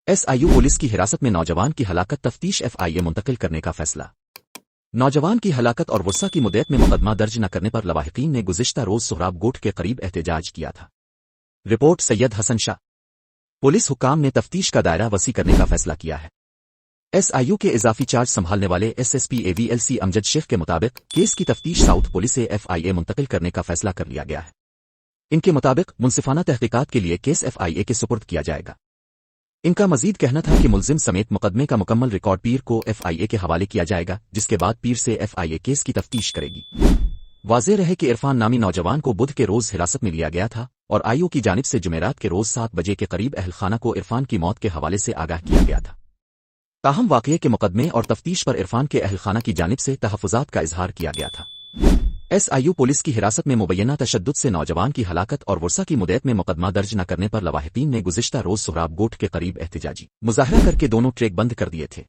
SIU police کی حراست میں نوجوان کی ہلاکت تفتیش FIA منتقل کرنے کا فیصلہ۔ نوجوان کی ہلاکت اور ورثہ کی مدعیت میں مقدمہ درج نہ کرنے پر لواحقین نے گزشتہ روز سہراب گوٹھ کے قریب احتجاج کیا تھا۔ رپورٹ سید حسن شاہ۔ پولیس حکام نے تفتیش کا دائرہ وسیع کرنے کا فیصلہ کیا ہے۔ SIU کے اضافی چارج سنبھالنے والے SSP AVLC امجد شیخ کے مطابق کیس کی تفتیش ساؤتھ پولیس سے FIA منتقل کرنے کا فیصلہ کر لیا گیا ہے۔ ان کے مطابق منصفانہ تحقیقات کے لیے کیس FIA کے سپرد کیا جائے گا۔ ان کا مزید کہنا تھا کہ ملزم سمیت مقدمے کا مکمل ریکارڈ پیر کو FIA کے حوالے کیا جائے گا، جس کے بعد پیر سے FIA کیس کی تفتیش کرے گی۔ واضح رہے کہ عرفان نامی نوجوان کو بدھ کے روز حراست میں لیا گیا تھا اور IU کی جانب سے جمعرات کے روز 7 بجے کے قریب اہل خانہ کو عرفان کی موت کے حوالے سے آگاہ کیا گیا تھا۔ تاہم واقعے کے مقدمے اور تفتیش پر عرفان کے اہل خانہ کی جانب سے تحفظات کا اظہار کیا گیا تھا۔ SIU پولیس کی حراست میں مبینہ تشدد سے نوجوان کی ہلاکت اور ورثہ کی مدعیت میں مقدمہ درج نہ کرنے پر لواحقین نے گزشتہ روز سہراب گوٹھ کے قریب احتجاجی مظاہرہ کر کے دونوں ٹریک بند کر دیے تھے۔